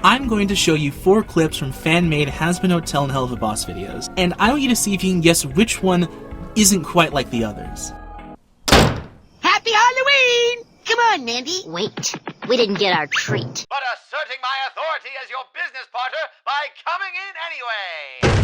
I'm going to show you 4 clips from fan-made Hazbin Hotel and Helluva Boss videos, and I want you to see if you can guess which one isn't quite like the others. Happy Halloween! Come on, Mandy. Wait, we didn't get our treat. But asserting my authority as your business partner by coming in anyway!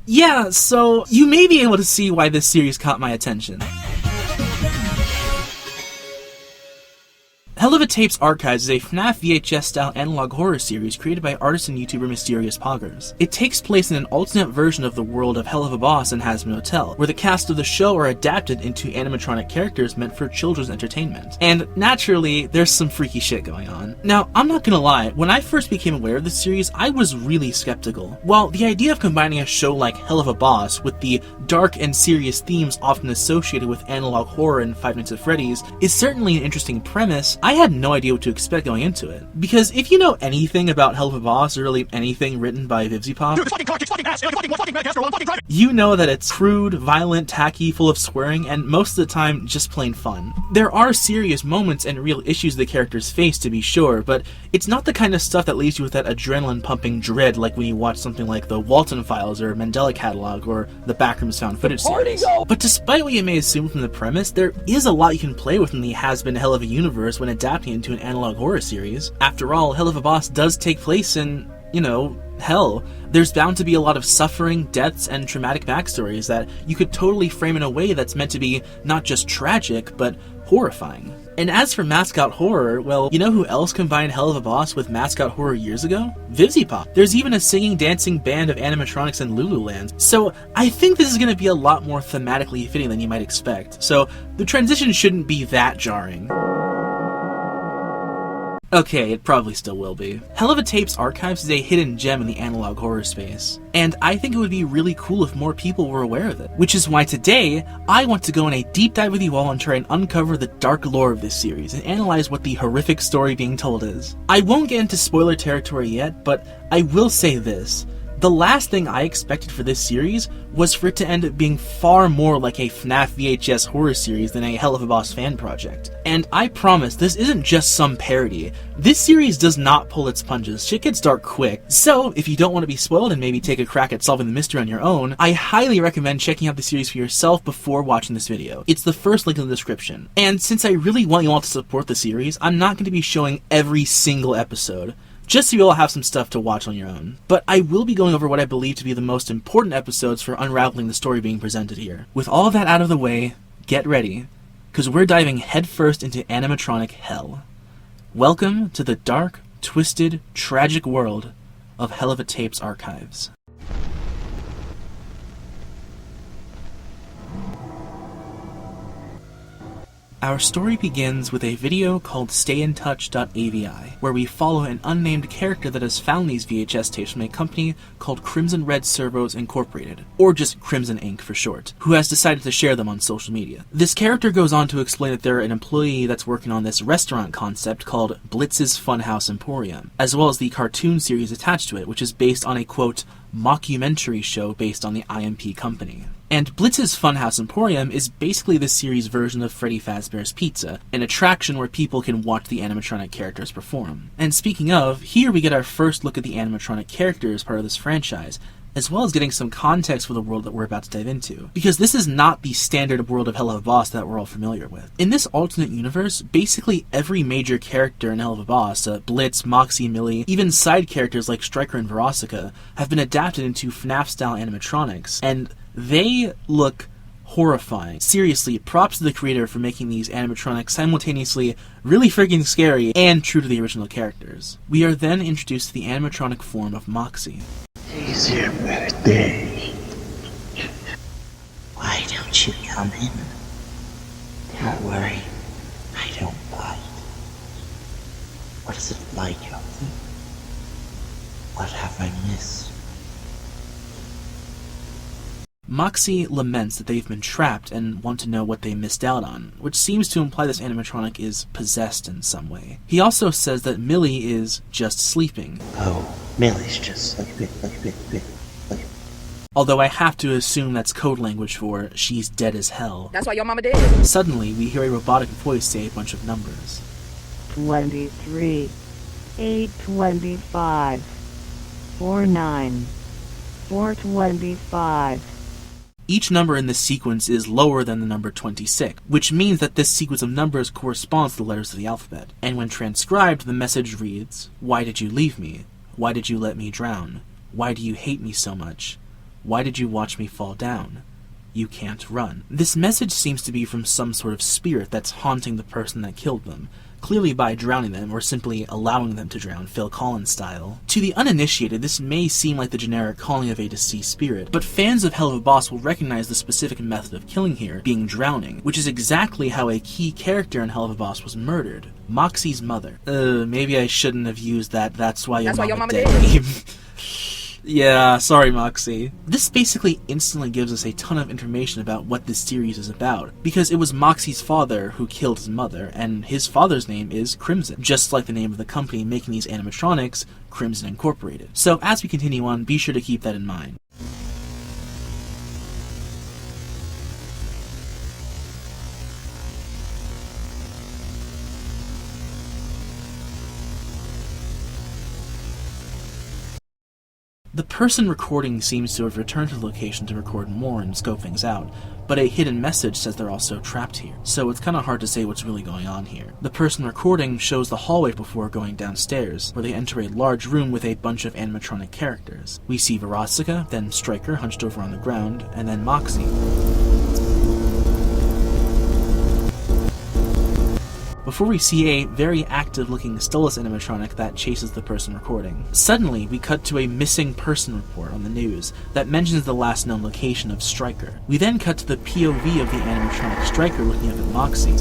Yeah, so you may be able to see why this series caught my attention. Helluva Tapes Archives is a FNAF VHS-style analog horror series created by artist and YouTuber Mysterious Poggers. It takes place in an alternate version of the world of Helluva Boss and Hazbin Hotel, where the cast of the show are adapted into animatronic characters meant for children's entertainment. And naturally, there's some freaky shit going on. Now, I'm not gonna lie, when I first became aware of this series, I was really skeptical. While the idea of combining a show like Helluva Boss with the dark and serious themes often associated with analog horror and Five Nights at Freddy's is certainly an interesting premise, I had no idea what to expect going into it. Because if you know anything about Helluva Boss, or really anything written by Verosika, you know that it's crude, violent, tacky, full of swearing, and most of the time just plain fun. There are serious moments and real issues the characters face, to be sure, but it's not the kind of stuff that leaves you with that adrenaline-pumping dread like when you watch something like the Walton Files or Mandela Catalog or the Backrooms Found Footage series. But despite what you may assume from the premise, there is a lot you can play with in the Hazbin Helluva universe when adapting into an analog horror series. After all, Helluva Boss does take place in, you know, hell. There's bound to be a lot of suffering, deaths, and traumatic backstories that you could totally frame in a way that's meant to be not just tragic, but horrifying. And as for mascot horror, well, you know who else combined Helluva Boss with mascot horror years ago? Verosika. There's even a singing, dancing band of animatronics in Lululand. So I think this is going to be a lot more thematically fitting than you might expect. So the transition shouldn't be that jarring. Okay, it probably still will be. Helluva Tapes Archives is a hidden gem in the analog horror space, and I think it would be really cool if more people were aware of it. Which is why today, I want to go on a deep dive with you all and try and uncover the dark lore of this series and analyze what the horrific story being told is. I won't get into spoiler territory yet, but I will say this. The last thing I expected for this series was for it to end up being far more like a FNAF VHS horror series than a Helluva Boss fan project. And I promise, this isn't just some parody. This series does not pull its punches. Shit gets dark quick. So, if you don't want to be spoiled and maybe take a crack at solving the mystery on your own, I highly recommend checking out the series for yourself before watching this video. It's the first link in the description. And since I really want you all to support the series, I'm not going to be showing every single episode, just so you all have some stuff to watch on your own. But I will be going over what I believe to be the most important episodes for unraveling the story being presented here. With all that out of the way, get ready, because we're diving headfirst into animatronic hell. Welcome to the dark, twisted, tragic world of Helluva Tapes Archives. Our story begins with a video called StayInTouch.avi, where we follow an unnamed character that has found these VHS tapes from a company called Crimson Red Servos Incorporated, or just Crimson Inc. for short, who has decided to share them on social media. This character goes on to explain that they're an employee that's working on this restaurant concept called Blitz's Funhouse Emporium, as well as the cartoon series attached to it, which is based on a, quote, mockumentary show based on the IMP company. And Blitz's Funhouse Emporium is basically the series' version of Freddy Fazbear's Pizza, an attraction where people can watch the animatronic characters perform. And speaking of, here we get our first look at the animatronic characters part of this franchise, as well as getting some context for the world that we're about to dive into. Because this is not the standard world of Helluva Boss that we're all familiar with. In this alternate universe, basically every major character in Helluva Boss, Blitz, Moxxie, Millie, even side characters like Striker and Verosika, have been adapted into FNAF-style animatronics, and they look horrifying. Seriously, props to the creator for making these animatronics simultaneously really freaking scary and true to the original characters. We are then introduced to the animatronic form of Moxxie. It's your birthday. Why don't you come in? Don't worry, I don't bite. What is it like out there? What have I missed? Moxxie laments that they've been trapped and want to know what they missed out on, which seems to imply this animatronic is possessed in some way. He also says that Millie is just sleeping. Oh, Millie's just like. Although I have to assume that's code language for she's dead as hell. That's why your mama dead. Suddenly, we hear a robotic voice say a bunch of numbers. 23, 825, 49, 425. Each number in this sequence is lower than the number 26, which means that this sequence of numbers corresponds to the letters of the alphabet. And when transcribed, the message reads, "Why did you leave me? Why did you let me drown? Why do you hate me so much? Why did you watch me fall down? You can't run." This message seems to be from some sort of spirit that's haunting the person that killed them, clearly by drowning them or simply allowing them to drown, Phil Collins style. To the uninitiated, this may seem like the generic calling of a deceased spirit, but fans of Helluva Boss will recognize the specific method of killing here, being drowning, which is exactly how a key character in Helluva Boss was murdered. Moxxie's mother. Maybe I shouldn't have used that "that's why your mama dead" meme. Yeah, sorry Moxxie. This basically instantly gives us a ton of information about what this series is about, because it was Moxxie's father who killed his mother, and his father's name is Crimson, just like the name of the company making these animatronics, Crimson Incorporated. So as we continue on, be sure to keep that in mind. The person recording seems to have returned to the location to record more and scope things out, but a hidden message says they're also trapped here, so it's kinda hard to say what's really going on here. The person recording shows the hallway before going downstairs, where they enter a large room with a bunch of animatronic characters. We see Verosika, then Stryker hunched over on the ground, and then Moxxie. Before we see a very active-looking Stylus animatronic that chases the person recording. Suddenly, we cut to a missing person report on the news that mentions the last known location of Stryker. We then cut to the POV of the animatronic Stryker looking up at Moxxie.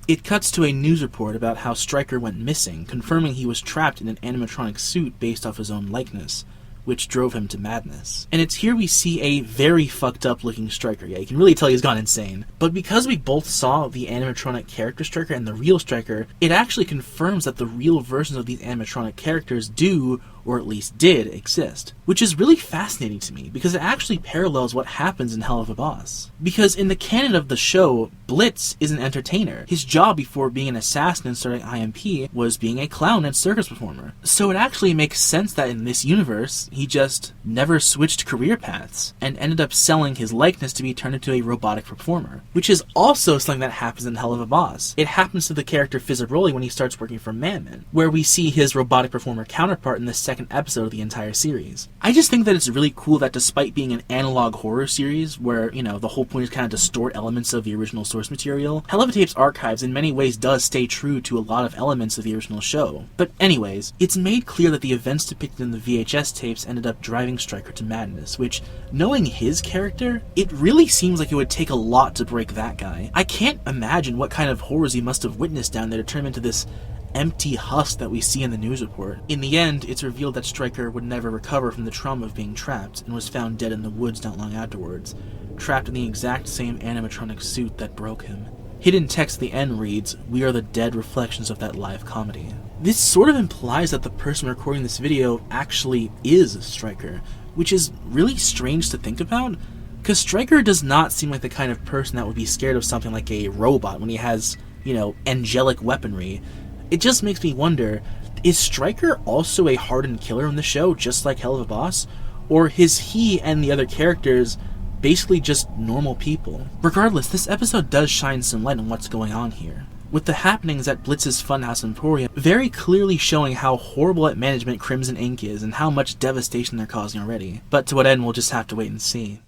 It cuts to a news report about how Stryker went missing, confirming he was trapped in an animatronic suit based off his own likeness, which drove him to madness. And it's here we see a very fucked up looking Stryker. Yeah, you can really tell he's gone insane. But because we both saw the animatronic character Stryker and the real Stryker, it actually confirms that the real versions of these animatronic characters do, or at least did, exist. Which is really fascinating to me, because it actually parallels what happens in Helluva Boss. Because in the canon of the show, Blitz is an entertainer. His job before being an assassin and starting IMP was being a clown and circus performer. So it actually makes sense that in this universe, he just never switched career paths, and ended up selling his likeness to be turned into a robotic performer. Which is also something that happens in Helluva Boss. It happens to the character Fizzaroli when he starts working for Man-Man, where we see his robotic performer counterpart in the second episode of the entire series. I just think that it's really cool that despite being an analog horror series, where, you know, the whole point is kind of distort elements of the original source material, Helluva Tapes Archives in many ways does stay true to a lot of elements of the original show. But anyways, it's made clear that the events depicted in the VHS tapes ended up driving Stryker to madness, which, knowing his character, it really seems like it would take a lot to break that guy. I can't imagine what kind of horrors he must have witnessed down there to turn him into this empty husk that we see in the news report. In the end, it's revealed that Stryker would never recover from the trauma of being trapped, and was found dead in the woods not long afterwards, trapped in the exact same animatronic suit that broke him. Hidden text at the end reads, "We are the dead reflections of that live comedy." This sort of implies that the person recording this video actually is Stryker, which is really strange to think about, because Stryker does not seem like the kind of person that would be scared of something like a robot when he has, you know, angelic weaponry. It just makes me wonder, is Stryker also a hardened killer in the show, just like Helluva Boss? Or is he and the other characters basically just normal people. Regardless, this episode does shine some light on what's going on here, with the happenings at Blitz's Funhouse Emporium very clearly showing how horrible at management Crimson Inc. is and how much devastation they're causing already. But to what end, we'll just have to wait and see.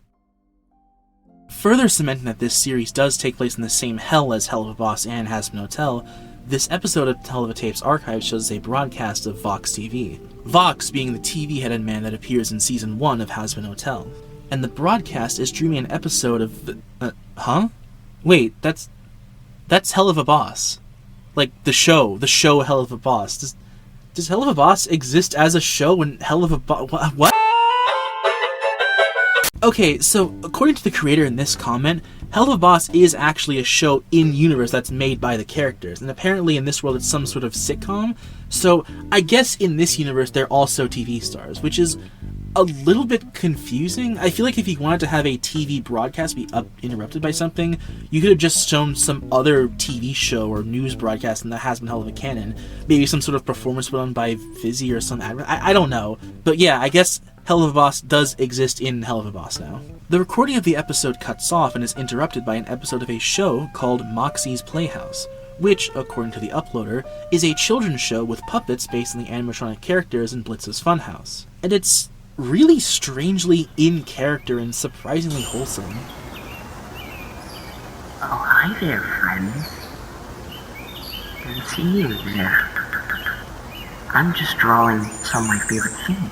Further cementing that this series does take place in the same hell as Helluva Boss and Hazbin Hotel, this episode of Helluva Tapes Archive shows a broadcast of Vox TV. Vox being the TV-headed man that appears in Season 1 of Hazbin Hotel. And the broadcast is streaming an episode of the... Wait, that's Helluva Boss. Like, the show Helluva Boss. Does Helluva Boss exist as a show when Helluva Boss... What? Okay, so, according to the creator in this comment, Helluva Boss is actually a show in-universe that's made by the characters, and apparently in this world it's some sort of sitcom, so I guess in this universe they're also TV stars, which is a little bit confusing. I feel like if you wanted to have a TV broadcast be interrupted by something, you could have just shown some other TV show or news broadcast in the Hazbin Helluva canon, maybe some sort of performance put on by Fizzy or some I don't know, but yeah, I guess Helluva Boss does exist in Helluva Boss now. The recording of the episode cuts off and is interrupted by an episode of a show called Moxxie's Playhouse, which, according to the uploader, is a children's show with puppets based on the animatronic characters in Blitz's Funhouse. And it's really strangely in character and surprisingly wholesome. Oh, hi there, friends. Good to see you there. I'm just drawing some of my favorite things.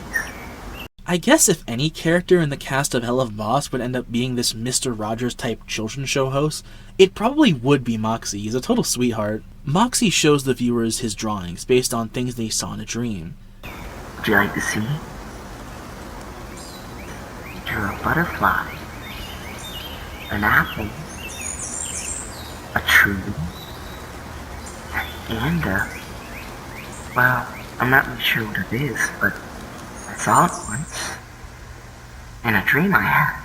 I guess if any character in the cast of Helluva Boss would end up being this Mr. Rogers-type children's show host, it probably would be Moxxie. He's a total sweetheart. Moxxie shows the viewers his drawings based on things they saw in a dream. Would you like to see? You're a butterfly, an apple, a tree, and well, I'm not really sure what it is, but I saw it once, in a dream I had.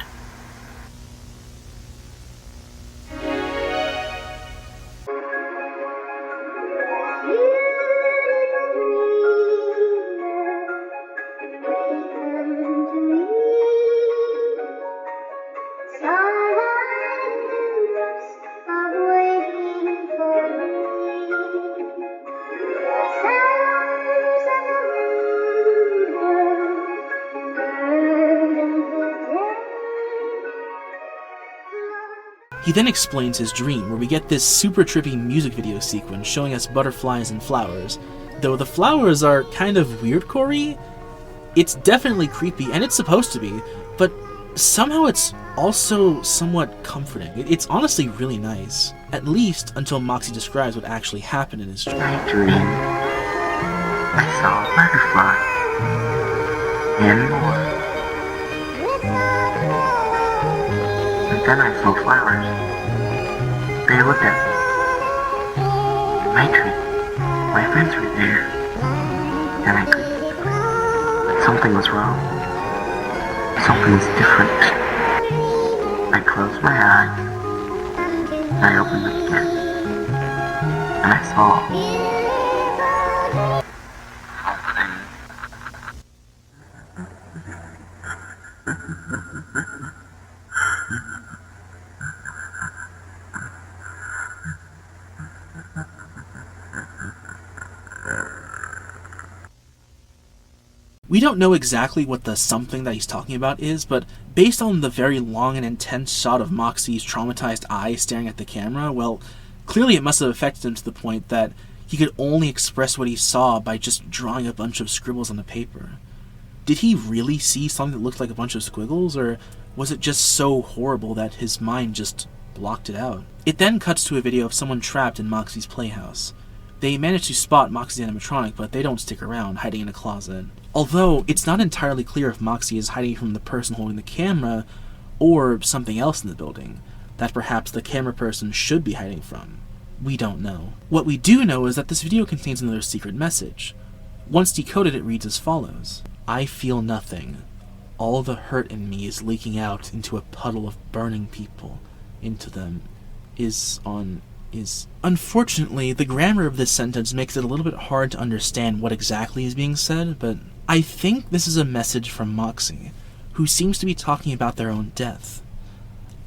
He then explains his dream, where we get this super trippy music video sequence showing us butterflies and flowers. Though the flowers are kind of weirdcore-y, it's definitely creepy, and it's supposed to be, but somehow it's also somewhat comforting. It's honestly really nice. At least until Moxxie describes what actually happened in his dream. My dream, I saw a butterfly, and more. And then I saw flowers. They looked at me. In my dream, my friends were there, and I couldn't. But something was wrong. Something was different. I closed my eyes, and I opened them again, and I saw something. We don't know exactly what the something that he's talking about is, but based on the very long and intense shot of Moxxie's traumatized eyes staring at the camera, well, clearly it must have affected him to the point that he could only express what he saw by just drawing a bunch of scribbles on the paper. Did he really see something that looked like a bunch of squiggles, or was it just so horrible that his mind just blocked it out? It then cuts to a video of someone trapped in Moxxie's playhouse. They manage to spot Moxxie's animatronic, but they don't stick around, hiding in a closet. Although, it's not entirely clear if Moxxie is hiding from the person holding the camera, or something else in the building, that perhaps the camera person should be hiding from. We don't know. What we do know is that this video contains another secret message. Once decoded, it reads as follows. I feel nothing. All the hurt in me is leaking out into a puddle of burning people. Into them is. Unfortunately, the grammar of this sentence makes it a little bit hard to understand what exactly is being said, but I think this is a message from Moxxie, who seems to be talking about their own death.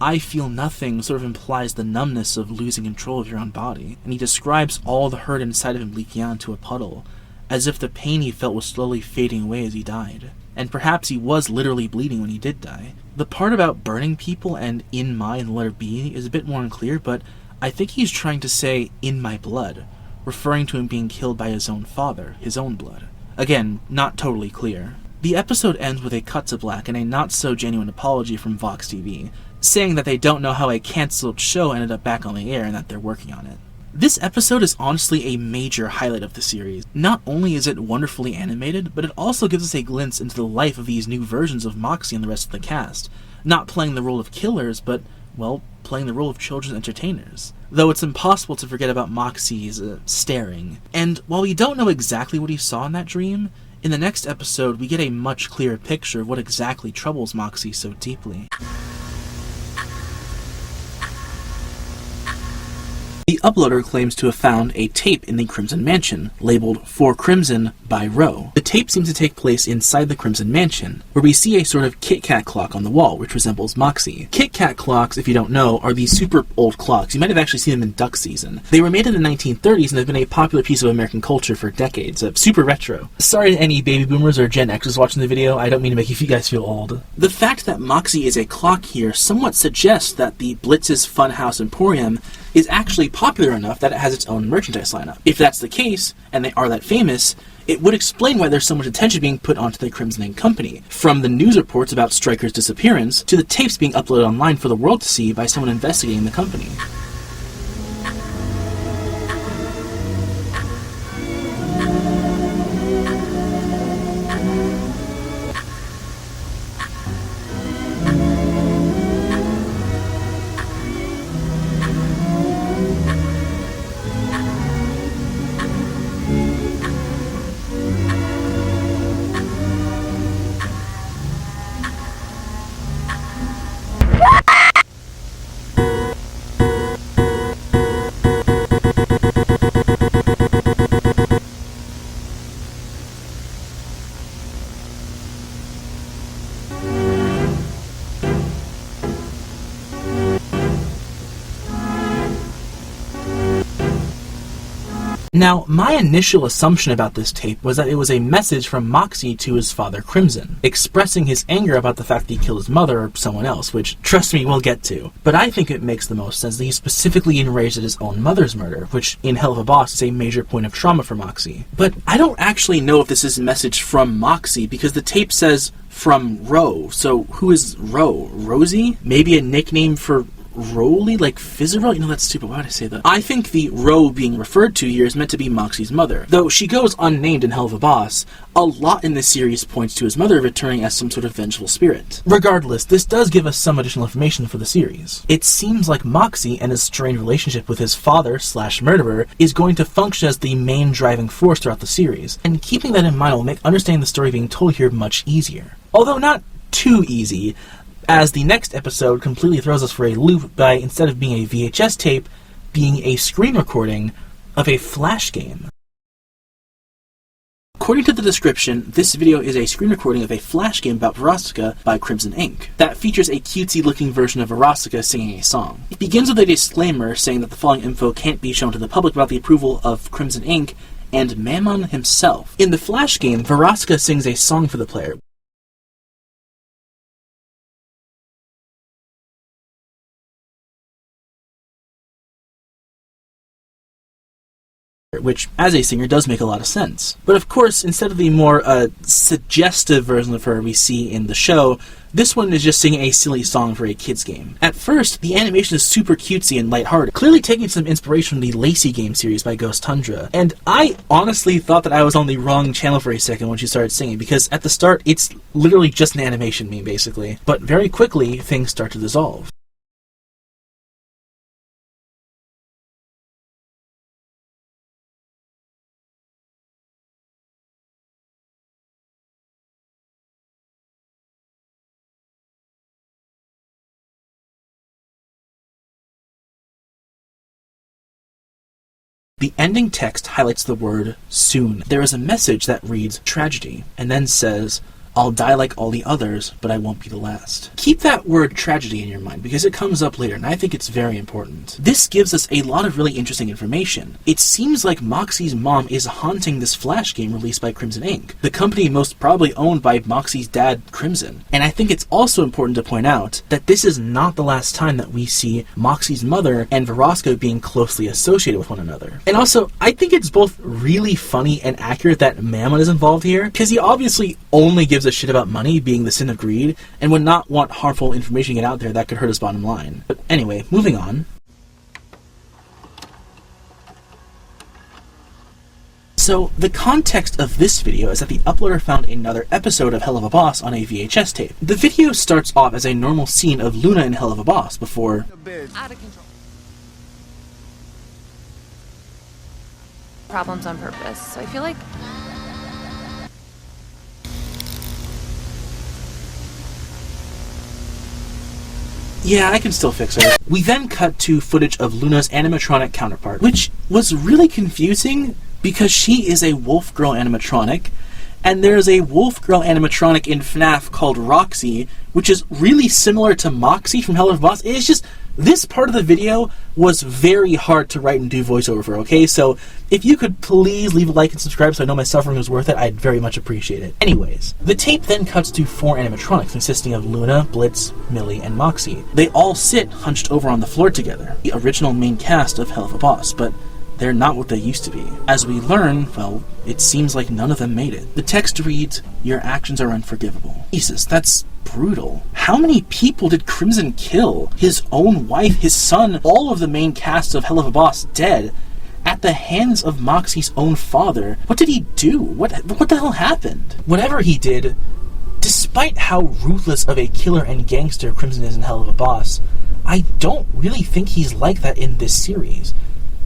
"I feel nothing" sort of implies the numbness of losing control of your own body, and he describes all the hurt inside of him leaking out into a puddle, as if the pain he felt was slowly fading away as he died. And perhaps he was literally bleeding when he did die. The part about burning people and "in my" in the letter B is a bit more unclear, but I think he's trying to say "in my blood," referring to him being killed by his own father, his own blood. Again, not totally clear. The episode ends with a cut to black and a not-so-genuine apology from Vox TV, saying that they don't know how a cancelled show ended up back on the air and that they're working on it. This episode is honestly a major highlight of the series. Not only is it wonderfully animated, but it also gives us a glimpse into the life of these new versions of Moxxie and the rest of the cast, not playing the role of killers, but, well, playing the role of children's entertainers. Though it's impossible to forget about Moxxie's staring. And while we don't know exactly what he saw in that dream, in the next episode we get a much clearer picture of what exactly troubles Moxxie so deeply. The uploader claims to have found a tape in the Crimson Mansion, labeled "For Crimson" by Roe. The tape seems to take place inside the Crimson Mansion, where we see a sort of Kit Kat clock on the wall, which resembles Moxxie. Kit Kat clocks, if you don't know, are these super old clocks. You might have actually seen them in duck season. They were made in the 1930s and have been a popular piece of American culture for decades. Super retro. Sorry to any baby boomers or Gen Xers watching the video, I don't mean to make you guys feel old. The fact that Moxxie is a clock here somewhat suggests that the Blitz's Funhouse Emporium is actually popular enough that it has its own merchandise lineup. If that's the case, and they are that famous, it would explain why there's so much attention being put onto the Crimson Ink Company, from the news reports about Stryker's disappearance, to the tapes being uploaded online for the world to see by someone investigating the company. Now, my initial assumption about this tape was that it was a message from Moxxie to his father Crimson, expressing his anger about the fact that he killed his mother or someone else, which, trust me, we'll get to. But I think it makes the most sense that he's specifically enraged at his own mother's murder, which, in Helluva Boss, is a major point of trauma for Moxxie. But I don't actually know if this is a message from Moxxie, because the tape says, "From Ro," so who is Ro? Rosie? Maybe a nickname for Roly, like Fizzerol? You know, that's stupid. Why would I say that? I think the Ro being referred to here is meant to be Moxxie's mother. Though she goes unnamed in Helluva Boss, a lot in this series points to his mother returning as some sort of vengeful spirit. Regardless, this does give us some additional information for the series. It seems like Moxxie and his strained relationship with his father/murderer is going to function as the main driving force throughout the series, and keeping that in mind will make understanding the story being told here much easier. Although not too easy, as the next episode completely throws us for a loop by, instead of being a VHS tape, being a screen recording of a Flash game. According to the description, this video is a screen recording of a Flash game about Verosika by Crimson Ink. That features a cutesy-looking version of Verosika singing a song. It begins with a disclaimer saying that the following info can't be shown to the public without the approval of Crimson Ink and Mammon himself. In the Flash game, Verosika sings a song for the player, which, as a singer, does make a lot of sense. But of course, instead of the more suggestive version of her we see in the show, this one is just singing a silly song for a kid's game. At first, the animation is super cutesy and lighthearted, clearly taking some inspiration from the Lacey game series by Ghost Tundra. And I honestly thought that I was on the wrong channel for a second when she started singing, because at the start, it's literally just an animation meme, basically. But very quickly, things start to dissolve. The ending text highlights the word "soon." There is a message that reads "tragedy," and then says, I'll die like all the others, but I won't be the last. Keep that word tragedy in your mind, because it comes up later, and I think it's very important. This gives us a lot of really interesting information. It seems like Moxxie's mom is haunting this Flash game released by Crimson Inc., the company most probably owned by Moxxie's dad, Crimson. And I think it's also important to point out that this is not the last time that we see Moxxie's mother and Verosika being closely associated with one another. And also, I think it's both really funny and accurate that Mammon is involved here, because he obviously only gives a shit about money being the sin of greed, and would not want harmful information to get out there that could hurt his bottom line. But anyway, moving on. So, the context of this video is that the uploader found another episode of Helluva Boss on a VHS tape. The video starts off as a normal scene of Luna and Helluva Boss before... Out of control. Problems on purpose, so I feel like... Yeah, I can still fix her. We then cut to footage of Luna's animatronic counterpart, which was really confusing because she is a wolf girl animatronic, and there's a wolf girl animatronic in FNAF called Roxy, which is really similar to Moxxie from Helluva Boss. It's just, this part of the video was very hard to write and do voiceover for, okay? So if you could please leave a like and subscribe so I know my suffering was worth it, I'd very much appreciate it. Anyways, the tape then cuts to 4 animatronics consisting of Luna, Blitz, Millie, and Moxxie. They all sit hunched over on the floor together, the original main cast of Helluva Boss, but they're not what they used to be. As we learn, well, it seems like none of them made it. The text reads, "Your actions are unforgivable." Jesus, that's brutal. How many people did Crimson kill? His own wife, his son, all of the main cast of Helluva Boss dead at the hands of Moxxie's own father. What did he do? What the hell happened? Whatever he did, despite how ruthless of a killer and gangster Crimson is in Helluva Boss, I don't really think he's like that in this series.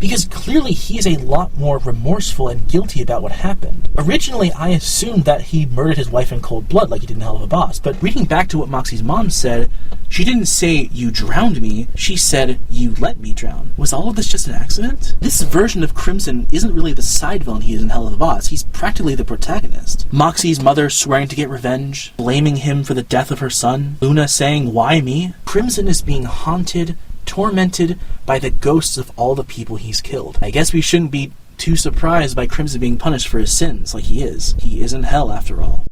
Because clearly he is a lot more remorseful and guilty about what happened. Originally, I assumed that he murdered his wife in cold blood like he did in Helluva Boss, but reading back to what Moxxie's mom said, she didn't say, "You drowned me," she said, "You let me drown." Was all of this just an accident? This version of Crimson isn't really the side villain he is in Helluva Boss, he's practically the protagonist. Moxxie's mother swearing to get revenge, blaming him for the death of her son, Luna saying, "Why me?" Crimson is being haunted, tormented by the ghosts of all the people he's killed. I guess we shouldn't be too surprised by Crimson being punished for his sins, like he is. He is in hell, after all.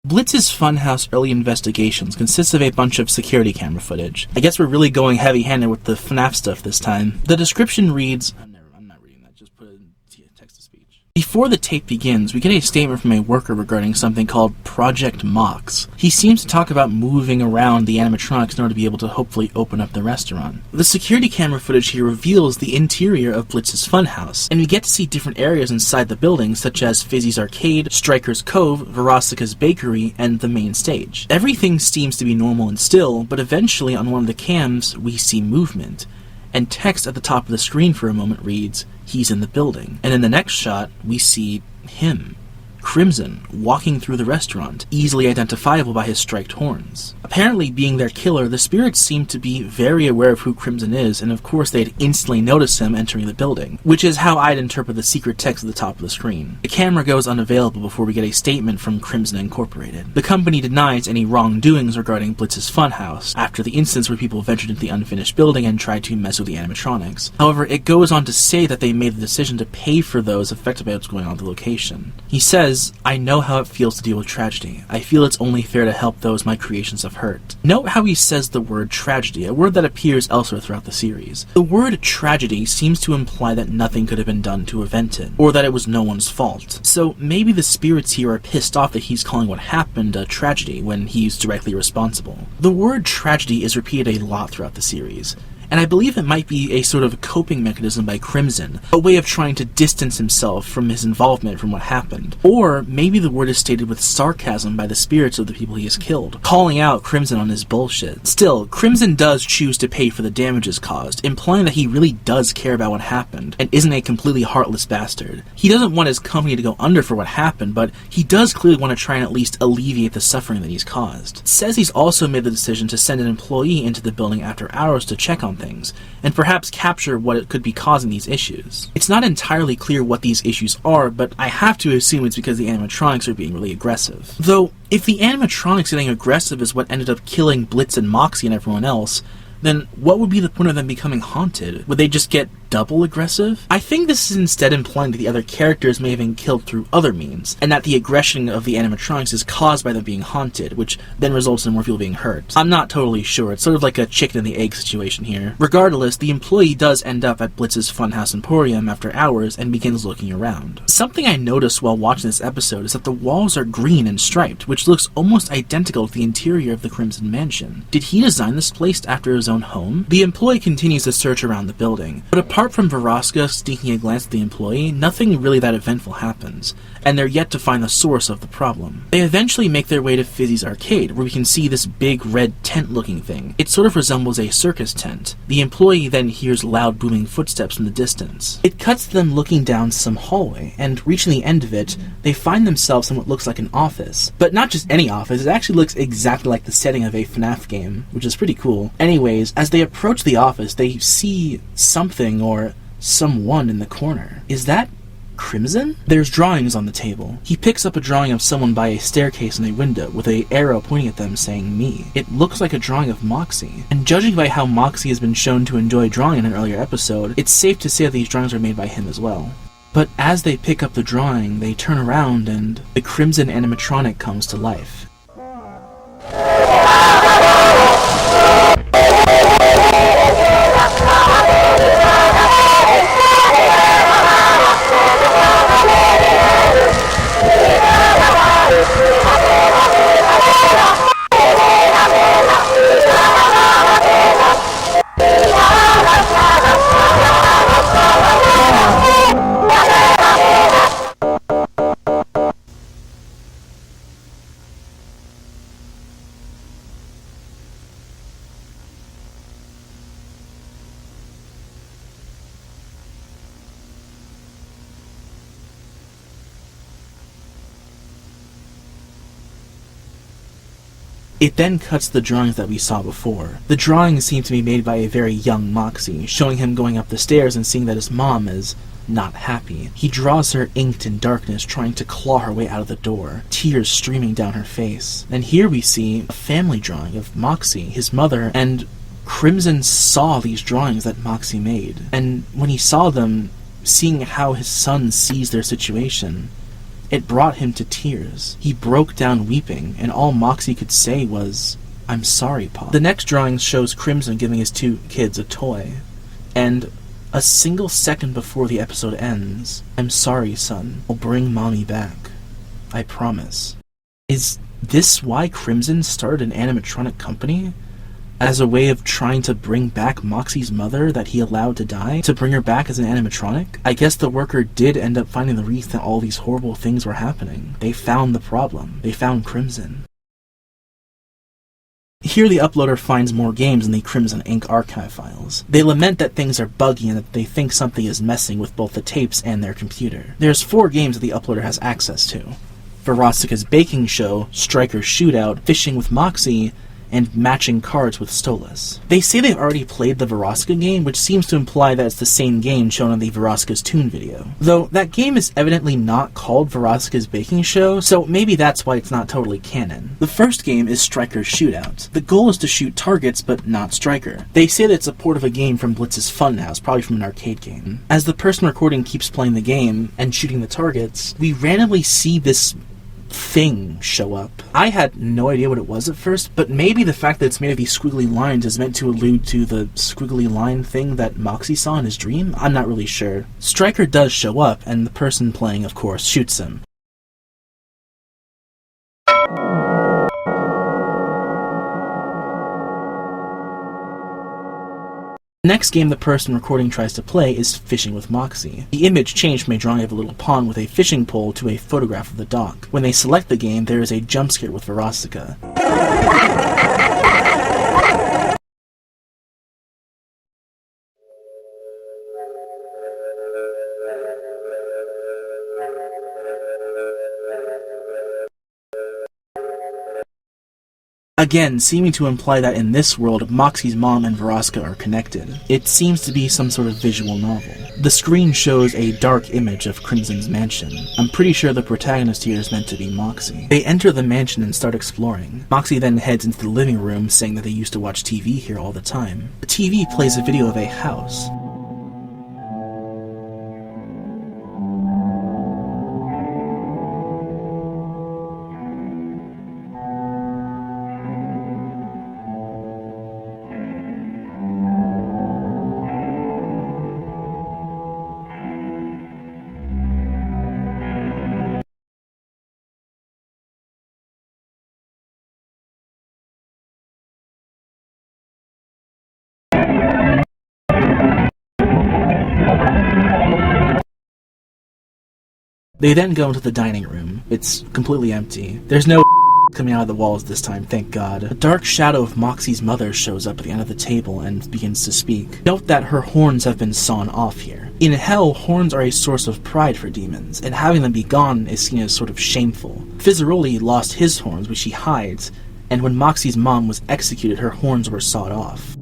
Blitz's Funhouse early investigations consists of a bunch of security camera footage. I guess we're really going heavy-handed with the FNAF stuff this time. The description reads... I'm not reading that, just put it in text-to-speech. Before the tape begins, we get a statement from a worker regarding something called Project Mox. He seems to talk about moving around the animatronics in order to be able to hopefully open up the restaurant. The security camera footage here reveals the interior of Blitz's Funhouse, and we get to see different areas inside the building, such as Fizzy's Arcade, Striker's Cove, Verosika's Bakery, and the main stage. Everything seems to be normal and still, but eventually on one of the cams, we see movement. And text at the top of the screen for a moment reads, "He's in the building." And in the next shot, we see him, Crimson, walking through the restaurant, easily identifiable by his striped horns. Apparently, being their killer, the spirits seem to be very aware of who Crimson is, and of course they'd instantly notice him entering the building, which is how I'd interpret the secret text at the top of the screen. The camera goes unavailable before we get a statement from Crimson Incorporated. The company denies any wrongdoings regarding Blitz's Funhouse, after the instance where people ventured into the unfinished building and tried to mess with the animatronics. However, it goes on to say that they made the decision to pay for those affected by what's going on at the location. He says, "I know how it feels to deal with tragedy. I feel it's only fair to help those my creations have hurt." Note how he says the word tragedy, a word that appears elsewhere throughout the series. The word tragedy seems to imply that nothing could have been done to prevent it, or that it was no one's fault. So maybe the spirits here are pissed off that he's calling what happened a tragedy when he's directly responsible. The word tragedy is repeated a lot throughout the series, and I believe it might be a sort of coping mechanism by Crimson, a way of trying to distance himself from his involvement from what happened. Or maybe the word is stated with sarcasm by the spirits of the people he has killed, calling out Crimson on his bullshit. Still, Crimson does choose to pay for the damages caused, implying that he really does care about what happened, and isn't a completely heartless bastard. He doesn't want his company to go under for what happened, but he does clearly want to try and at least alleviate the suffering that he's caused. It says he's also made the decision to send an employee into the building after hours to check on on things, and perhaps capture what it could be causing these issues. It's not entirely clear what these issues are, but I have to assume it's because the animatronics are being really aggressive. Though, if the animatronics getting aggressive is what ended up killing Blitz and Moxxie and everyone else, then what would be the point of them becoming haunted? Would they just get double aggressive? I think this is instead implying that the other characters may have been killed through other means, and that the aggression of the animatronics is caused by them being haunted, which then results in more people being hurt. I'm not totally sure. It's sort of like a chicken and the egg situation here. Regardless, the employee does end up at Blitz's Funhouse Emporium after hours and begins looking around. Something I noticed while watching this episode is that the walls are green and striped, which looks almost identical to the interior of the Crimson Mansion. Did he design this place after his own home? The employee continues to search around the building, but apart from Verosika sneaking a glance at the employee, nothing really that eventful happens, and they're yet to find the source of the problem. They eventually make their way to Fizzy's arcade, where we can see this big red tent-looking thing. It sort of resembles a circus tent. The employee then hears loud booming footsteps from the distance. It cuts to them looking down some hallway, and reaching the end of it, they find themselves in what looks like an office. But not just any office, it actually looks exactly like the setting of a FNAF game, which is pretty cool. Anyways, as they approach the office, they see something or someone in the corner. Is that Crimson? There's drawings on the table. He picks up a drawing of someone by a staircase in a window with an arrow pointing at them saying me. It looks like a drawing of Moxxie. And judging by how Moxxie has been shown to enjoy drawing in an earlier episode, it's safe to say that these drawings are made by him as well. But as they pick up the drawing, they turn around and the Crimson animatronic comes to life. It then cuts the drawings that we saw before. The drawings seem to be made by a very young Moxxie, showing him going up the stairs and seeing that his mom is not happy. He draws her inked in darkness, trying to claw her way out of the door, tears streaming down her face. And here we see a family drawing of Moxxie, his mother, and Crimson saw these drawings that Moxxie made. And when he saw them, seeing how his son sees their situation, it brought him to tears. He broke down weeping, and all Moxxie could say was, "I'm sorry, Pa." The next drawing shows Crimson giving his two kids a toy, and a single second before the episode ends, "I'm sorry, son. I'll bring Mommy back. I promise." Is this why Crimson started an animatronic company? As a way of trying to bring back Moxxie's mother that he allowed to die? To bring her back as an animatronic? I guess the worker did end up finding the reason that all these horrible things were happening. They found the problem. They found Crimson. Here the uploader finds more games in the Crimson Inc. archive files. They lament that things are buggy and that they think something is messing with both the tapes and their computer. There's 4 games that the uploader has access to: Verosika's Baking Show, Striker's Shootout, Fishing with Moxxie, and Matching Cards with Stolas. They say they've already played the Verosika game, which seems to imply that it's the same game shown in the Verosika's Toon video. Though that game is evidently not called Verosika's Baking Show, so maybe that's why it's not totally canon. The first game is Striker's Shootout. The goal is to shoot targets, but not Striker. They say that it's a port of a game from Blitz's Funhouse, probably from an arcade game. As the person recording keeps playing the game and shooting the targets, we randomly see this thing show up. I had no idea what it was at first, but maybe the fact that it's made of these squiggly lines is meant to allude to the squiggly line thing that Moxxie saw in his dream? I'm not really sure. Striker does show up, and the person playing, of course, shoots him. The next game the person recording tries to play is Fishing with Moxxie. The image changed from a drawing of a little pond with a fishing pole to a photograph of the dock. When they select the game, there is a jump scare with Verosika. again seeming to imply that in this world, Moxxie's mom and Verosika are connected. It seems to be some sort of visual novel. The screen shows a dark image of Crimson's mansion. I'm pretty sure the protagonist here is meant to be Moxxie. They enter the mansion and start exploring. Moxxie then heads into the living room, saying that they used to watch TV here all the time. The TV plays a video of a house. They then go into the dining room. It's completely empty. There's no coming out of the walls this time, thank God. A dark shadow of Moxxie's mother shows up at the end of the table and begins to speak. Note that her horns have been sawn off here. In hell, horns are a source of pride for demons, and having them be gone is seen as sort of shameful. Fizzaroli lost his horns, which he hides, and when Moxxie's mom was executed, her horns were sawed off.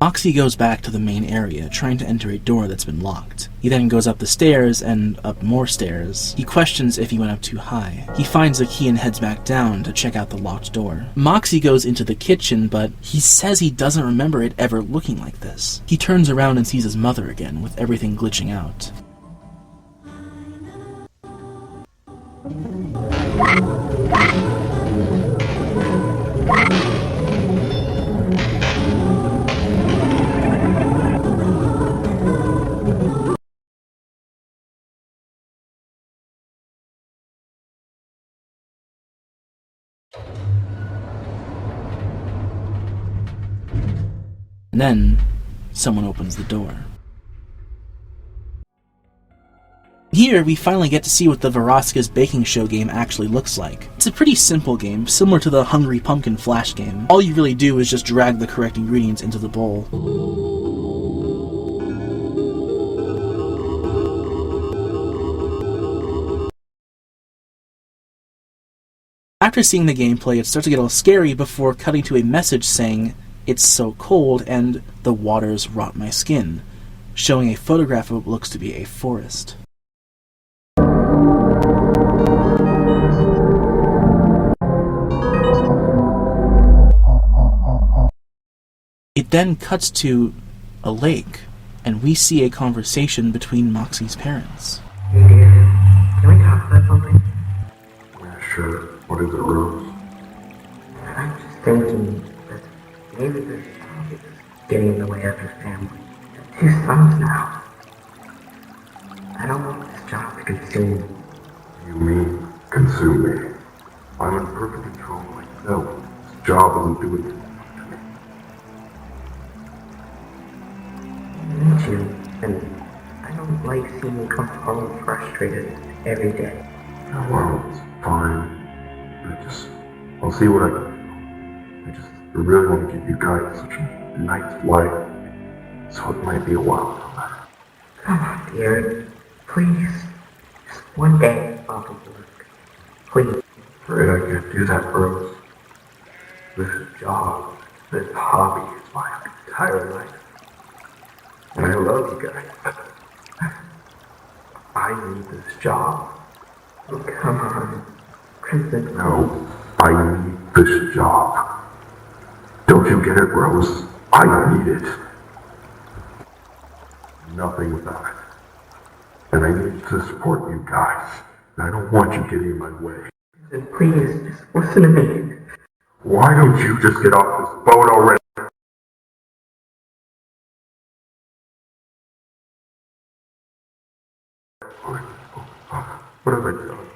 Moxxie goes back to the main area, trying to enter a door that's been locked. He then goes up the stairs and up more stairs. He questions if he went up too high. He finds a key and heads back down to check out the locked door. Moxxie goes into the kitchen, but he says he doesn't remember it ever looking like this. He turns around and sees his mother again, with everything glitching out. And then, someone opens the door. Here, we finally get to see what the Verosika's baking show game actually looks like. It's a pretty simple game, similar to the Hungry Pumpkin Flash game. All you really do is just drag the correct ingredients into the bowl. After seeing the gameplay, it starts to get a little scary before cutting to a message saying, "It's so cold and the waters rot my skin," showing a photograph of what looks to be a forest. It then cuts to a lake, and we see a conversation between Moxxie's parents. Hey dear, can we talk about something? Yeah, sure. What is it, Rose? I'm just thinking that maybe this job is getting in the way of your family. Two sons now. I don't want this job to consume me. You mean consume me? I'm in perfect control myself. This job isn't doing it to me. I need you, and I don't like seeing you come home frustrated every day. Well, it's fine. I'll see what I can do. I really want to give you guys such a nice life, so it might be a while till then. Come on, dear. Please. Just one day off of work. Please. Afraid I can't do that, Rose. This job, this hobby is my entire life. And I love you guys. I need this job. Oh, come on. Crimson. No, I need this job. Don't you get it, Rose? I need it. Nothing without it. And I need to support you guys. And I don't want you getting in my way. Then please, just listen to me. Why don't you just get off this boat already? What have I done?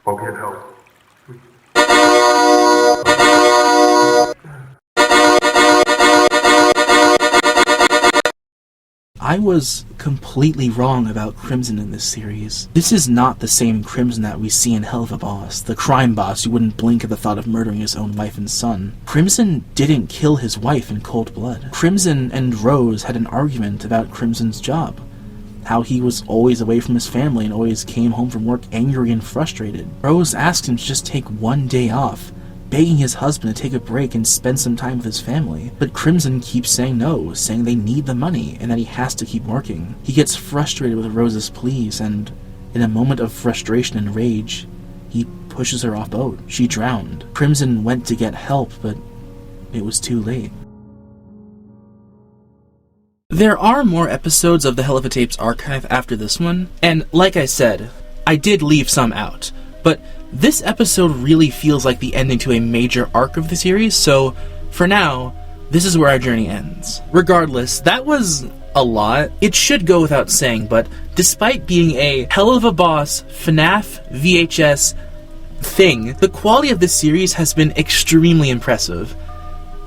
I'll get help. I was completely wrong about Crimson in this series. This is not the same Crimson that we see in Helluva Boss, the crime boss who wouldn't blink at the thought of murdering his own wife and son. Crimson didn't kill his wife in cold blood. Crimson and Rose had an argument about Crimson's job. How he was always away from his family and always came home from work angry and frustrated. Rose asked him to just take one day off, begging his husband to take a break and spend some time with his family. But Crimson keeps saying no, saying they need the money and that he has to keep working. He gets frustrated with Rose's pleas, and in a moment of frustration and rage, he pushes her off boat. She drowned. Crimson went to get help, but it was too late. There are more episodes of the Helluva Tapes Archive after this one, and like I said, I did leave some out, but this episode really feels like the ending to a major arc of the series, so for now, this is where our journey ends. Regardless, that was a lot. It should go without saying, but despite being a Helluva Boss FNAF VHS thing, the quality of this series has been extremely impressive,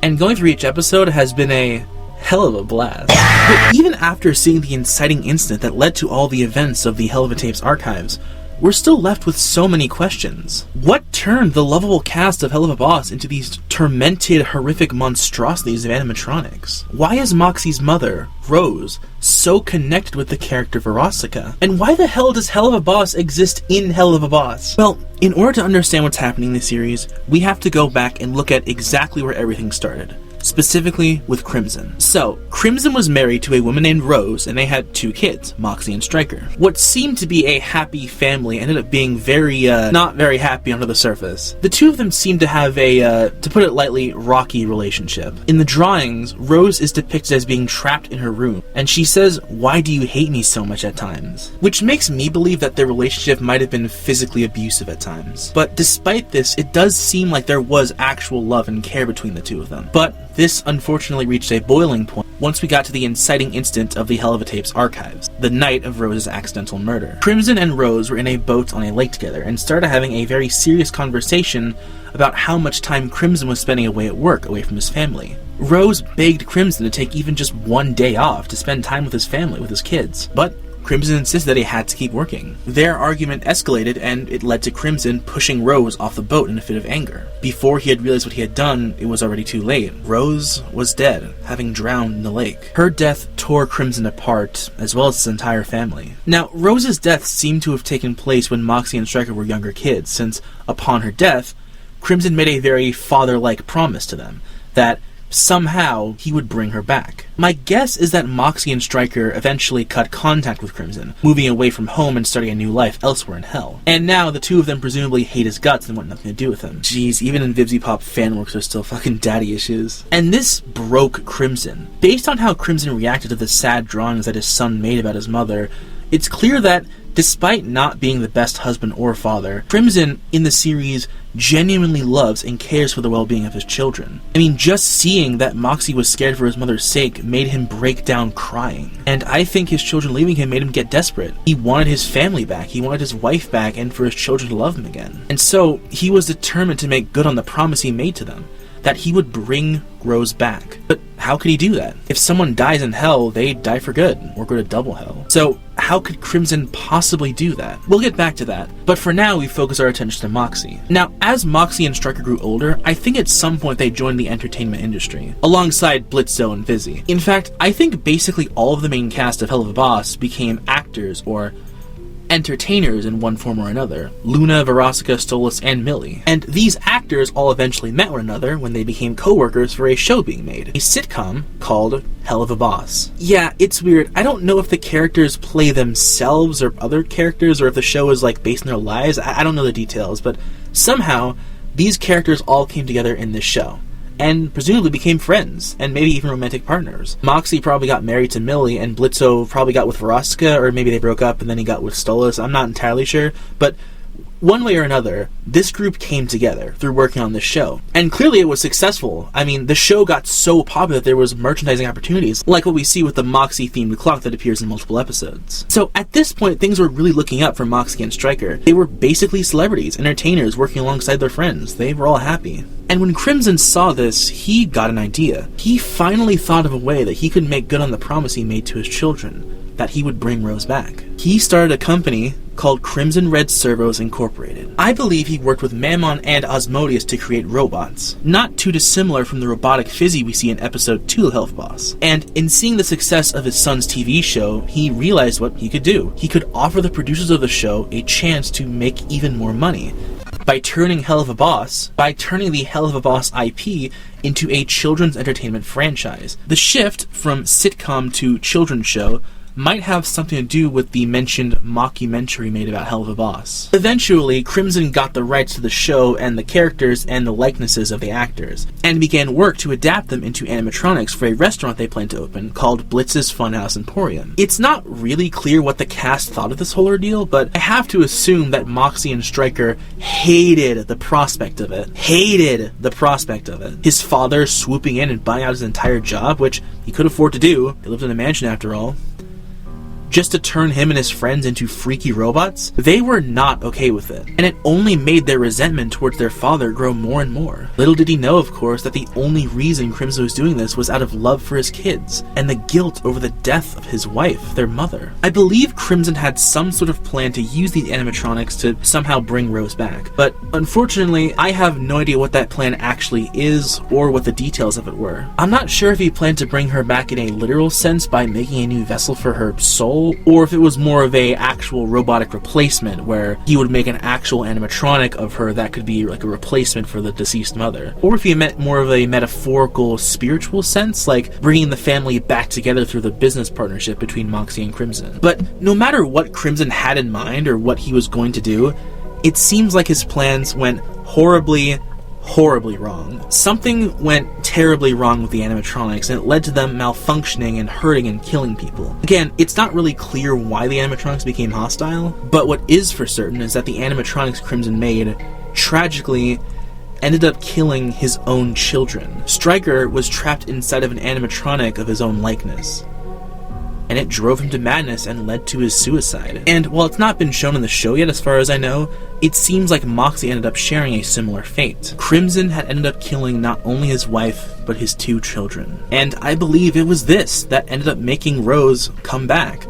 and going through each episode has been a hell of a blast. But even after seeing the inciting incident that led to all the events of the Helluva Tapes Archives, we're still left with so many questions. What turned the lovable cast of Helluva Boss into these tormented, horrific monstrosities of animatronics? Why is Moxxie's mother, Rose, so connected with the character Verosika? And why the hell does Helluva Boss exist in Helluva Boss? Well, in order to understand what's happening in the series, we have to go back and look at exactly where everything started. Specifically with Crimson. So, Crimson was married to a woman named Rose, and they had 2 kids, Moxxie and Striker. What seemed to be a happy family ended up being not very happy under the surface. The 2 of them seemed to have a, to put it lightly, rocky relationship. In the drawings, Rose is depicted as being trapped in her room, and she says, "Why do you hate me so much?" at times. Which makes me believe that their relationship might have been physically abusive at times. But despite this, it does seem like there was actual love and care between the 2 of them. But this unfortunately reached a boiling point once we got to the inciting incident of the Helluva Tapes Archives, the night of Rose's accidental murder. Crimson and Rose were in a boat on a lake together and started having a very serious conversation about how much time Crimson was spending away at work, away from his family. Rose begged Crimson to take even just one day off to spend time with his family, with his kids, but Crimson insisted that he had to keep working. Their argument escalated, and it led to Crimson pushing Rose off the boat in a fit of anger. Before he had realized what he had done, it was already too late. Rose was dead, having drowned in the lake. Her death tore Crimson apart, as well as his entire family. Now, Rose's death seemed to have taken place when Moxxie and Striker were younger kids, since upon her death, Crimson made a very father-like promise to them, that somehow he would bring her back. My guess is that Moxxie and Striker eventually cut contact with Crimson, moving away from home and starting a new life elsewhere in hell. And now the 2 of them presumably hate his guts and want nothing to do with him. Jeez, even in Vivzy Pop fanworks there's still fucking daddy issues. And this broke Crimson. Based on how Crimson reacted to the sad drawings that his son made about his mother, it's clear that despite not being the best husband or father, Crimson in the series genuinely loves and cares for the well-being of his children. I mean, just seeing that Moxxie was scared for his mother's sake made him break down crying. And I think his children leaving him made him get desperate. He wanted his family back, he wanted his wife back, and for his children to love him again. And so, he was determined to make good on the promise he made to them, that he would bring Rose back. But how could he do that? If someone dies in hell, they die for good, or go to double hell. So, how could Crimson possibly do that? We'll get back to that, but for now we focus our attention to Moxxie. Now, as Moxxie and Striker grew older, I think at some point they joined the entertainment industry, alongside Blitzo and Vizzy. In fact, I think basically all of the main cast of Helluva Boss became actors or entertainers in one form or another. Luna, Verosika, Stolas, and Millie. And these actors all eventually met one another when they became co-workers for a show being made, a sitcom called Helluva Boss. Yeah, it's weird. I don't know if the characters play themselves or other characters, or if the show is like based on their lives. I don't know the details, but somehow these characters all came together in this show, and presumably became friends, and maybe even romantic partners. Moxxie probably got married to Millie, and Blitzo probably got with Verosika, or maybe they broke up and then he got with Stolas. I'm not entirely sure, but One way or another, this group came together through working on this show. And clearly it was successful. I mean, the show got so popular that there was merchandising opportunities, like what we see with the Moxxie-themed clock that appears in multiple episodes. So at this point, things were really looking up for Moxxie and Stryker. They were basically celebrities, entertainers working alongside their friends. They were all happy. And when Crimson saw this, he got an idea. He finally thought of a way that he could make good on the promise he made to his children, that he would bring Rose back. He started a company called Crimson Red Servos Incorporated. I believe he worked with Mammon and Osmodeus to create robots, not too dissimilar from the robotic Fizzy we see in episode 2 of Helluva Boss. And in seeing the success of his son's TV show, he realized what he could do. He could offer the producers of the show a chance to make even more money by turning the Helluva Boss IP into a children's entertainment franchise. The shift from sitcom to children's show might have something to do with the mentioned mockumentary made about Helluva Boss. Eventually, Crimson got the rights to the show and the characters and the likenesses of the actors, and began work to adapt them into animatronics for a restaurant they plan to open called Blitz's Funhouse Emporium. It's not really clear what the cast thought of this whole ordeal, but I have to assume that Moxxie and Stryker hated the prospect of it. His father swooping in and buying out his entire job, which he could afford to do. They lived in a mansion after all. Just to turn him and his friends into freaky robots? They were not okay with it, and it only made their resentment towards their father grow more and more. Little did he know, of course, that the only reason Crimson was doing this was out of love for his kids, and the guilt over the death of his wife, their mother. I believe Crimson had some sort of plan to use these animatronics to somehow bring Rose back, but unfortunately, I have no idea what that plan actually is, or what the details of it were. I'm not sure if he planned to bring her back in a literal sense by making a new vessel for her soul, or if it was more of a actual robotic replacement where he would make an actual animatronic of her that could be like a replacement for the deceased mother, or if he meant more of a metaphorical spiritual sense, like bringing the family back together through the business partnership between Moxxie and Crimson. But no matter what Crimson had in mind or what he was going to do, it seems like his plans went horribly wrong. Something went terribly wrong with the animatronics, and it led to them malfunctioning and hurting and killing people. Again, it's not really clear why the animatronics became hostile, but what is for certain is that the animatronics Crimson made tragically ended up killing his own children. Stryker was trapped inside of an animatronic of his own likeness, and it drove him to madness and led to his suicide. And while it's not been shown in the show yet as far as I know, it seems like Moxxie ended up sharing a similar fate. Crimson had ended up killing not only his wife, but his 2 children. And I believe it was this that ended up making Rose come back,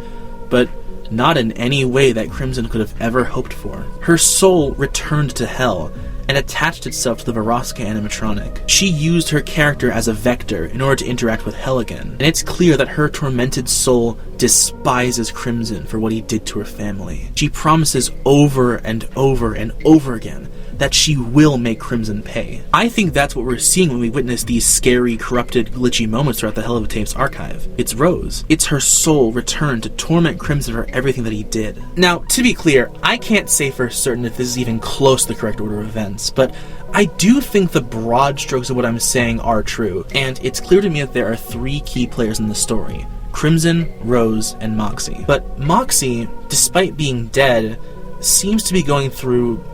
but not in any way that Crimson could have ever hoped for. Her soul returned to hell and attached itself to the Verosika animatronic. She used her character as a vector in order to interact with hell again, and it's clear that her tormented soul despises Crimson for what he did to her family. She promises over and over and over again that she will make Crimson pay. I think that's what we're seeing when we witness these scary, corrupted, glitchy moments throughout the Helluva Tapes archive. It's Rose. It's her soul returned to torment Crimson for everything that he did. Now, to be clear, I can't say for certain if this is even close to the correct order of events, but I do think the broad strokes of what I'm saying are true, and it's clear to me that there are 3 key players in the story: Crimson, Rose, and Moxxie. But Moxxie, despite being dead, seems to be going through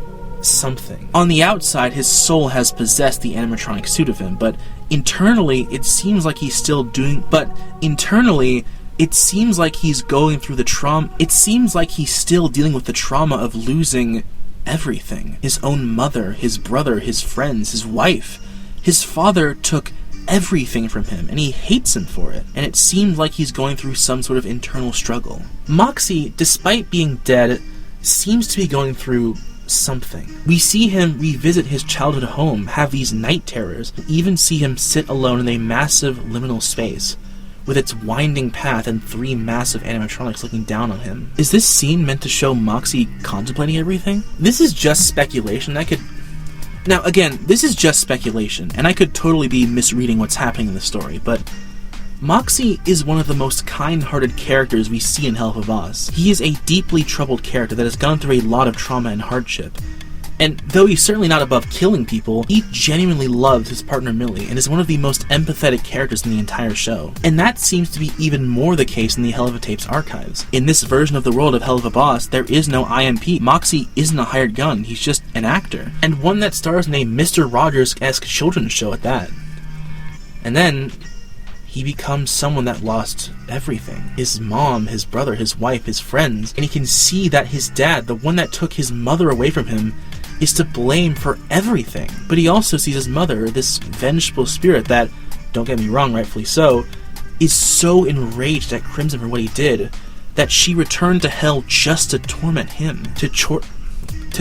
something. On the outside, his soul has possessed the animatronic suit of him, but internally, it seems like he's still dealing with the trauma of losing everything. His own mother, his brother, his friends, his wife. His father took everything from him, and he hates him for it, and it seems like he's going through some sort of internal struggle. Moxxie, despite being dead, seems to be going through something. We see him revisit his childhood home, have these night terrors, and even see him sit alone in a massive liminal space, with its winding path and 3 massive animatronics looking down on him. Is this scene meant to show Moxxie contemplating everything? This is just speculation. Now again, this is just speculation, and I could totally be misreading what's happening in the story, but Moxxie is one of the most kind-hearted characters we see in Helluva Boss. He is a deeply troubled character that has gone through a lot of trauma and hardship, And though he's certainly not above killing people, he genuinely loves his partner Millie and is one of the most empathetic characters in the entire show. And that seems to be even more the case in the Helluva Tapes Archives. In this version of the world of Helluva Boss, there is no IMP. Moxxie isn't a hired gun, he's just an actor. And one that stars in a Mr. Rogers-esque children's show at that. And then he becomes someone that lost everything. His mom, his brother, his wife, his friends, and he can see that his dad, the one that took his mother away from him, is to blame for everything. But he also sees his mother, this vengeful spirit that, don't get me wrong, rightfully so, is so enraged at Crimson for what he did, that she returned to hell just to torment him, to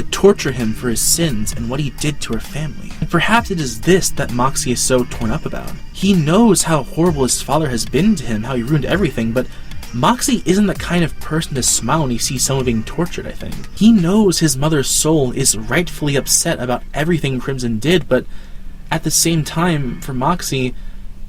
torture him for his sins and what he did to her family. And perhaps it is this that Moxxie is so torn up about. He knows how horrible his father has been to him, how he ruined everything, but Moxxie isn't the kind of person to smile when he sees someone being tortured, I think. He knows his mother's soul is rightfully upset about everything Crimson did, but at the same time, for Moxxie,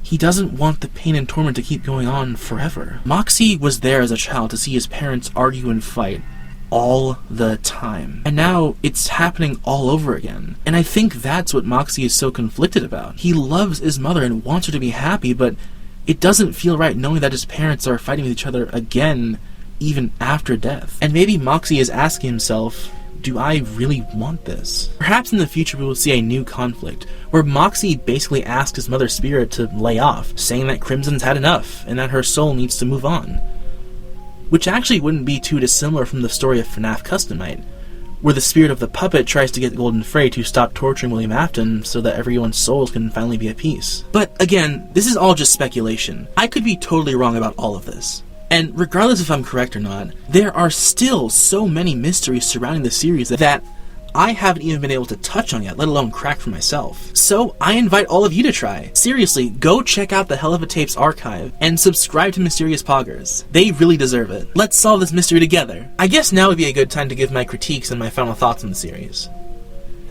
he doesn't want the pain and torment to keep going on forever. Moxxie was there as a child to see his parents argue and fight all the time. And now it's happening all over again. And I think that's what Moxxie is so conflicted about. He loves his mother and wants her to be happy, but it doesn't feel right knowing that his parents are fighting with each other again, even after death. And maybe Moxxie is asking himself, do I really want this? Perhaps in the future we will see a new conflict, where Moxxie basically asks his mother's spirit to lay off, saying that Crimson's had enough, and that her soul needs to move on. Which actually wouldn't be too dissimilar from the story of FNAF Custom Night, where the spirit of the puppet tries to get Golden Frey to stop torturing William Afton so that everyone's souls can finally be at peace. But again, this is all just speculation. I could be totally wrong about all of this. And regardless if I'm correct or not, there are still so many mysteries surrounding the series that I haven't even been able to touch on yet, let alone crack for myself. So I invite all of you to try. Seriously, go check out the Helluva Tapes Archive and subscribe to Mysterious Poggers. They really deserve it. Let's solve this mystery together. I guess now would be a good time to give my critiques and my final thoughts on the series.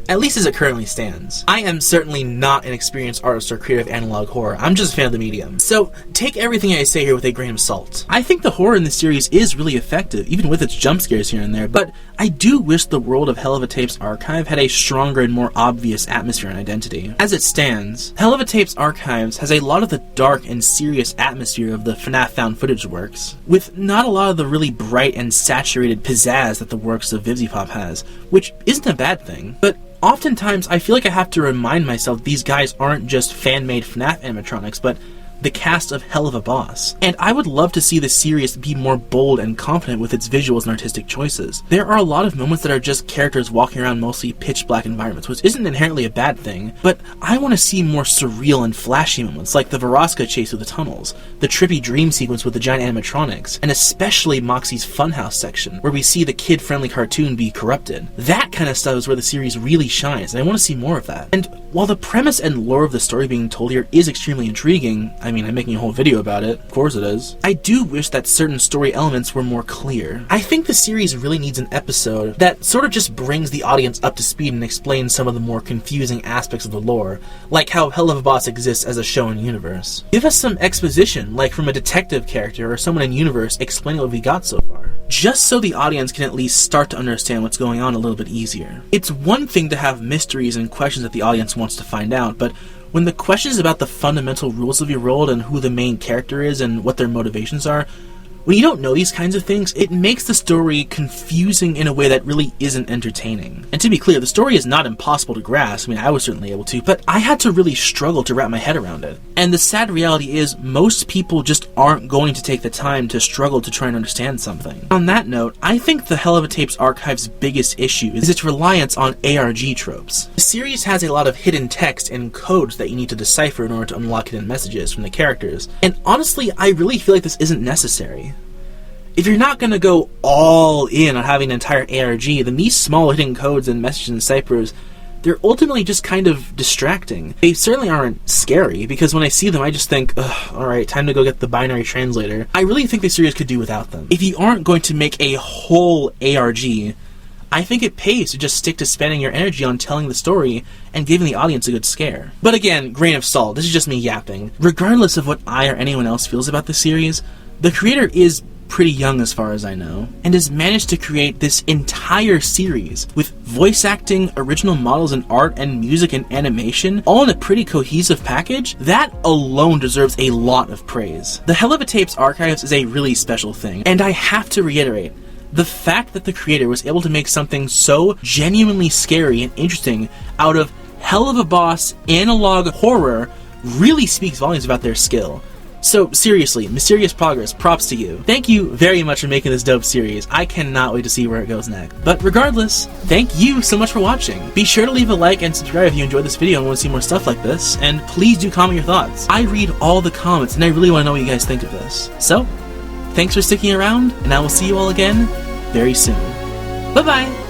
At least as it currently stands. I am certainly not an experienced artist or creator of analog horror, I'm just a fan of the medium. So take everything I say here with a grain of salt. I think the horror in the series is really effective, even with its jump scares here and there, but I do wish the world of Helluva Tapes Archive had a stronger and more obvious atmosphere and identity. As it stands, Helluva Tapes Archives has a lot of the dark and serious atmosphere of the FNAF found footage works, with not a lot of the really bright and saturated pizzazz that the works of VivziePop has, which isn't a bad thing, but oftentimes, I feel like I have to remind myself these guys aren't just fan-made FNAF animatronics, but the cast of Helluva Boss. And I would love to see the series be more bold and confident with its visuals and artistic choices. There are a lot of moments that are just characters walking around mostly pitch-black environments, which isn't inherently a bad thing, but I want to see more surreal and flashy moments, like the Verosika chase through the tunnels, the trippy dream sequence with the giant animatronics, and especially Moxxie's funhouse section, where we see the kid-friendly cartoon be corrupted. That kind of stuff is where the series really shines, and I want to see more of that. And while the premise and lore of the story being told here is extremely intriguing, I'm making a whole video about it, of course it is, I do wish that certain story elements were more clear. I think the series really needs an episode that sort of just brings the audience up to speed and explains some of the more confusing aspects of the lore, like how Helluva Boss exists as a show and universe. Give us some exposition, like from a detective character or someone in universe explaining what we got so far, just so the audience can at least start to understand what's going on a little bit easier. It's one thing to have mysteries and questions that the audience wants to find out, but when the questions about the fundamental rules of your world and who the main character is and what their motivations are, when you don't know these kinds of things, it makes the story confusing in a way that really isn't entertaining. And to be clear, the story is not impossible to grasp. I was certainly able to, but I had to really struggle to wrap my head around it. And the sad reality is, most people just aren't going to take the time to struggle to try and understand something. On that note, I think the Helluva Tapes Archive's biggest issue is its reliance on ARG tropes. The series has a lot of hidden text and codes that you need to decipher in order to unlock hidden messages from the characters. And honestly, I really feel like this isn't necessary. If you're not going to go all in on having an entire ARG, then these small hidden codes and messages and ciphers, they're ultimately just kind of distracting. They certainly aren't scary, because when I see them I just think, ugh, alright, time to go get the binary translator. I really think the series could do without them. If you aren't going to make a whole ARG, I think it pays to just stick to spending your energy on telling the story and giving the audience a good scare. But again, grain of salt, this is just me yapping. Regardless of what I or anyone else feels about the series, the creator is pretty young as far as I know, and has managed to create this entire series with voice acting, original models and art and music and animation, all in a pretty cohesive package, that alone deserves a lot of praise. The Helluva Tapes Archives is a really special thing, and I have to reiterate, the fact that the creator was able to make something so genuinely scary and interesting out of hell of a boss analog horror really speaks volumes about their skill. So seriously, Mysterious Progress, props to you. Thank you very much for making this dope series. I cannot wait to see where it goes next. But regardless, thank you so much for watching. Be sure to leave a like and subscribe if you enjoyed this video and want to see more stuff like this, and please do comment your thoughts. I read all the comments and I really want to know what you guys think of this. So, thanks for sticking around, and I will see you all again very soon. Bye-bye!